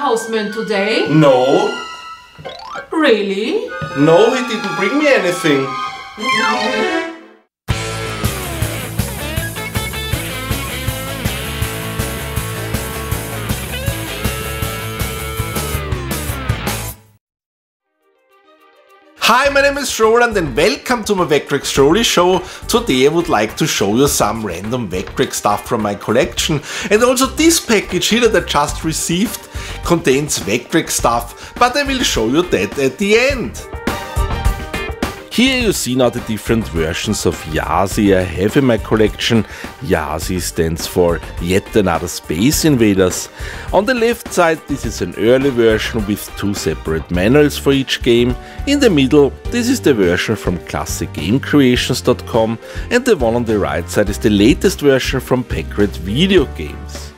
postman today? No. Really? No, he didn't bring me anything. Hi, my name is Roland and welcome to my VectrexRoli show. Today I would like to show you some random Vectrex stuff from my collection, and also this package here that I just received contains Vectrex stuff, but I will show you that at the end. Here you see now the different versions of YASI I have in my collection. YASI stands for Yet Another Space Invaders. On the left side this is an early version with two separate manuals for each game. In the middle this is the version from classicgamecreations.com, and the one on the right side is the latest version from Packrat video games.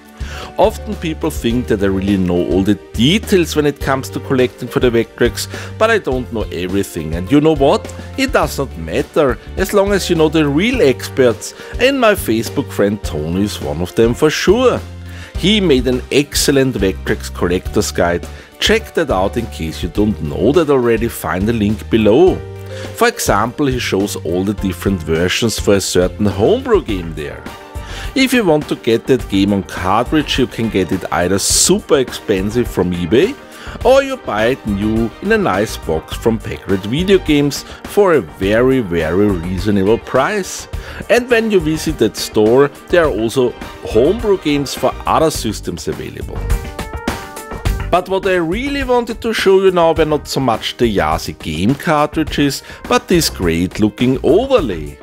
Often people think that I really know all the details when it comes to collecting for the Vectrex, but I don't know everything, and you know what? It does not matter, as long as you know the real experts, and my Facebook friend Tony is one of them for sure. He made an excellent Vectrex collector's guide. Check that out in case you don't know that already, find the link below. For example, he shows all the different versions for a certain homebrew game there. If you want to get that game on cartridge, you can get it either super expensive from eBay, or you buy it new in a nice box from Packrat video games for a very reasonable price. And when you visit that store, there are also homebrew games for other systems available. But what I really wanted to show you now were not so much the YASI game cartridges, but this great looking overlay.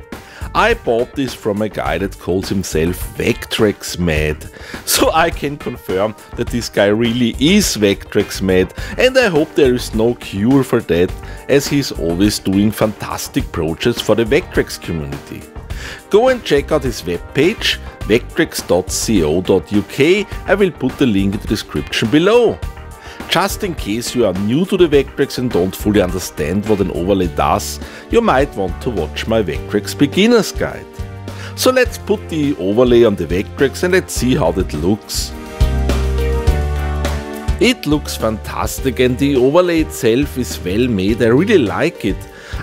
I bought this from a guy that calls himself VectrexMad, so I can confirm that this guy really is VectrexMad, and I hope there is no cure for that, as he's always doing fantastic projects for the Vectrex community. Go and check out his webpage, vectrex.co.uk, I will put the link in the description below. Just in case you are new to the Vectrex and don't fully understand what an overlay does, you might want to watch my Vectrex beginner's guide. So let's put the overlay on the Vectrex and let's see how that looks. It looks fantastic, and the overlay itself is well made, I really like it.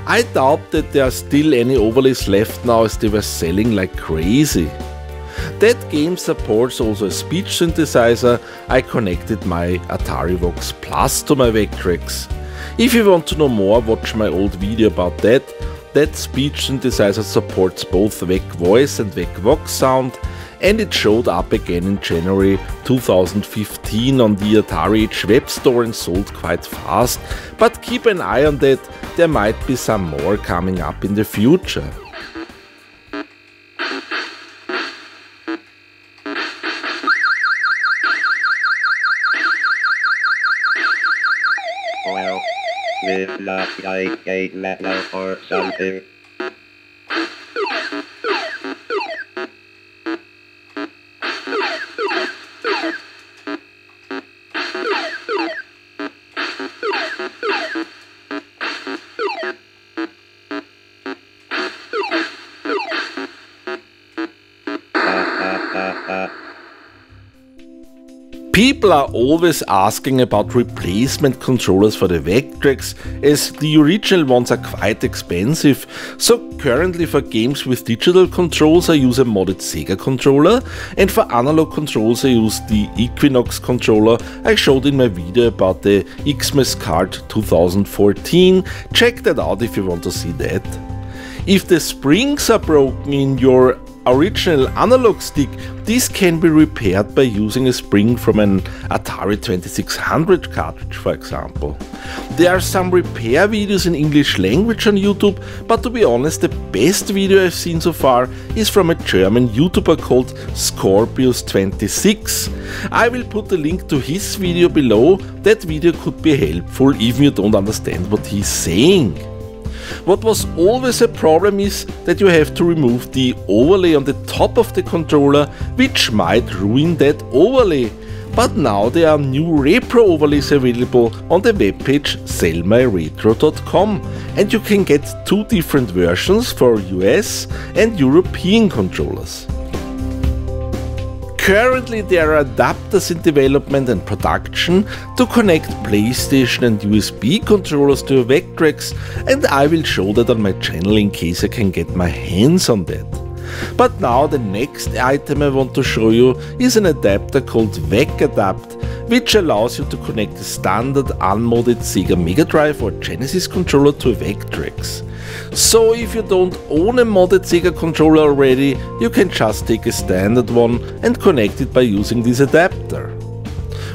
I doubt that there are still any overlays left now, as they were selling like crazy. That game supports also a speech synthesizer. I connected my Atari Vox Plus to my Vectrex. If you want to know more, watch my old video about that. That speech synthesizer supports both VecVoice and VecVox sound, and it showed up again in January 2015 on the Atari Age web store and sold quite fast, but keep an eye on that, there might be some more coming up in the future. Well, this looks like a metal or something. People are always asking about replacement controllers for the Vectrex, as the original ones are quite expensive. So currently for games with digital controls I use a modded Sega controller, and for analog controls I use the Equinox controller I showed in my video about the Xmas card 2014. Check that out if you want to see that. If the springs are broken in your original analog stick, this can be repaired by using a spring from an Atari 2600 cartridge, for example. There are some repair videos in English language on YouTube, but to be honest, the best video I've seen so far is from a German YouTuber called Scorpius26. I will put the link to his video below. That video could be helpful even if you don't understand what he's saying. What was always a problem is that you have to remove the overlay on the top of the controller, which might ruin that overlay. But now there are new repro overlays available on the webpage sellmyretro.com, and you can get two different versions for US and European controllers. Currently there are adapters in development and production to connect PlayStation and USB controllers to a Vectrex, and I will show that on my channel in case I can get my hands on that. But now the next item I want to show you is an adapter called VecAdapt, which allows you to connect a standard unmodded Sega Mega Drive or Genesis controller to a Vectrex. So if you don't own a modded Sega controller already, you can just take a standard one and connect it by using this adapter.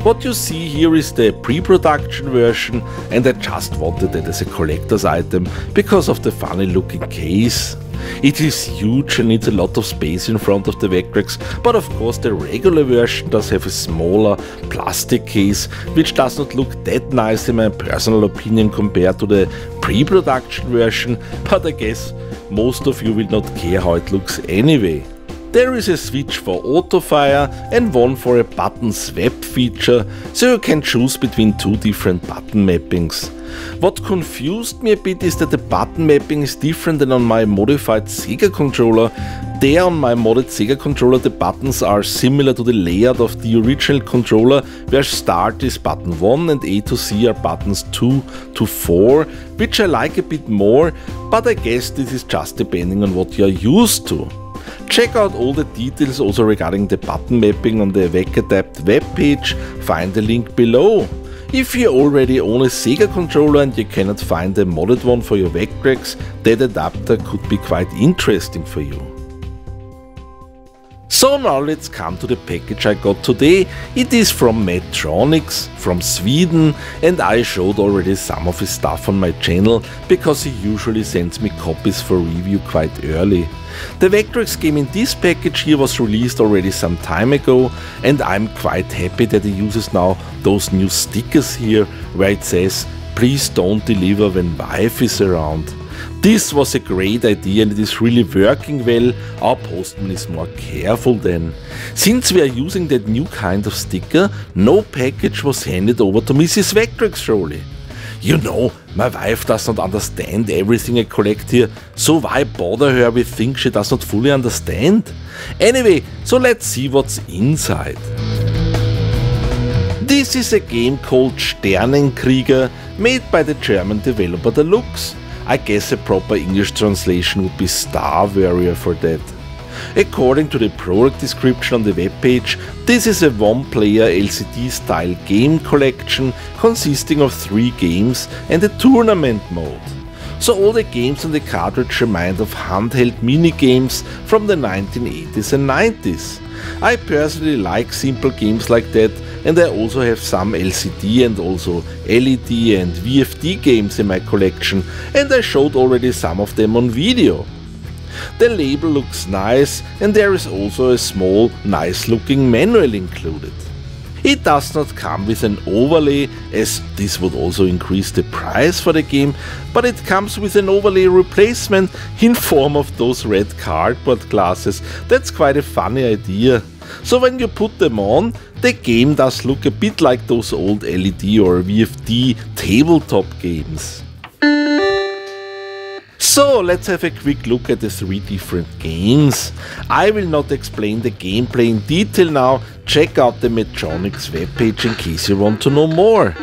What you see here is the pre-production version, and I just wanted it as a collector's item because of the funny looking case. It is huge and needs a lot of space in front of the Vectrex, but of course the regular version does have a smaller plastic case, which does not look that nice in my personal opinion compared to the pre-production version, but I guess most of you will not care how it looks anyway. There is a switch for auto fire and one for a button swap feature, so you can choose between two different button mappings. What confused me a bit is that the button mapping is different than on my modified Sega controller. There on my modded Sega controller the buttons are similar to the layout of the original controller, where start is button 1 and A to C are buttons 2 to 4, which I like a bit more, but I guess this is just depending on what you are used to. Check out all the details also regarding the button mapping on the VecAdapt webpage, find the link below. If you already own a Sega controller and you cannot find a modded one for your Vectrex, that adapter could be quite interesting for you. So now let's come to the package I got today. It is from Madtronix, from Sweden, and I showed already some of his stuff on my channel because he usually sends me copies for review quite early. The Vectrex game in this package here was released already some time ago, and I'm quite happy that he uses now those new stickers here where it says "Please don't deliver when wife is around." This was a great idea and it is really working well. Our postman is more careful then. Since we are using that new kind of sticker, no package was handed over to Mrs. VectrexRoli. You know, my wife does not understand everything I collect here, so why bother her with things she does not fully understand? Anyway, so let's see what's inside. This is a game called Sternenkrieger, made by the German developer the Luchs. I guess a proper English translation would be Star Warrior for that. According to the product description on the webpage, this is a one-player LCD-style game collection consisting of 3 games and a tournament mode. So all the games on the cartridge remind of handheld mini-games from the 1980s and 90s. I personally like simple games like that, and I also have some LCD and also LED and VFD games in my collection, and I showed already some of them on video. The label looks nice, and there is also a small, nice looking manual included. It does not come with an overlay, as this would also increase the price for the game, but it comes with an overlay replacement in form of those red cardboard glasses. That's quite a funny idea. So when you put them on, the game does look a bit like those old LED or VFD tabletop games. So let's have a quick look at the 3 different games. I will not explain the gameplay in detail now, check out the Madtronix webpage in case you want to know more.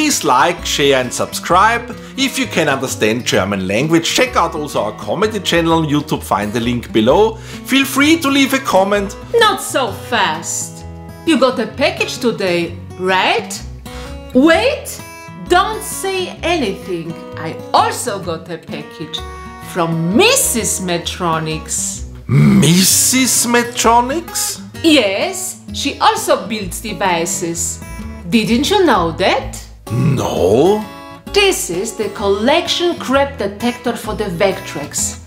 Please like, share and subscribe. If you can understand German language, check out also our comedy channel on YouTube, find the link below. Feel free to leave a comment. Not so fast. You got a package today, right? Wait, don't say anything. I also got a package from Mrs. Madtronix. Mrs. Madtronix? Yes, she also builds devices. Didn't you know that? No. This is the collection crab detector for the Vectrex.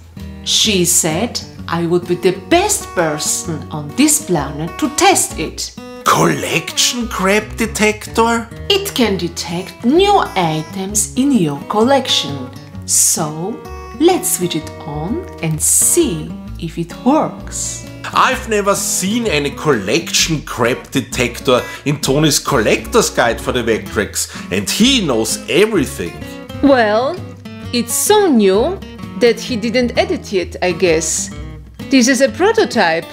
She said I would be the best person on this planet to test it. Collection crab detector? It can detect new items in your collection. So, let's switch it on and see if it works. I've never seen any collection crab detector in Tony's collector's guide for the Vectrex, and he knows everything. Well, it's so new that he didn't edit it, I guess. This is a prototype.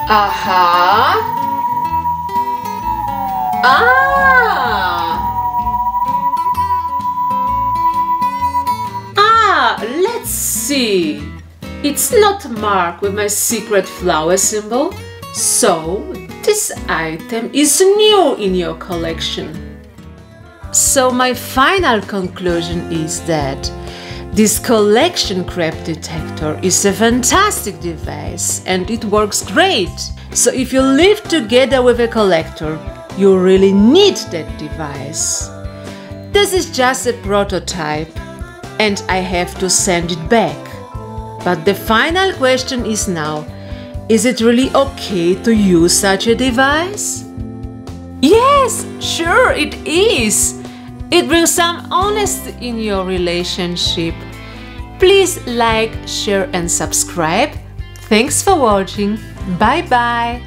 Aha! Let's see. It's not marked with my secret flower symbol, so this item is new in your collection. So my final conclusion is that this collection crab detector is a fantastic device and it works great. So if you live together with a collector, you really need that device. This is just a prototype and I have to send it back. But the final question is now, is it really okay to use such a device? Yes, sure it is. It brings some honesty in your relationship. Please like, share and subscribe. Thanks for watching. Bye bye.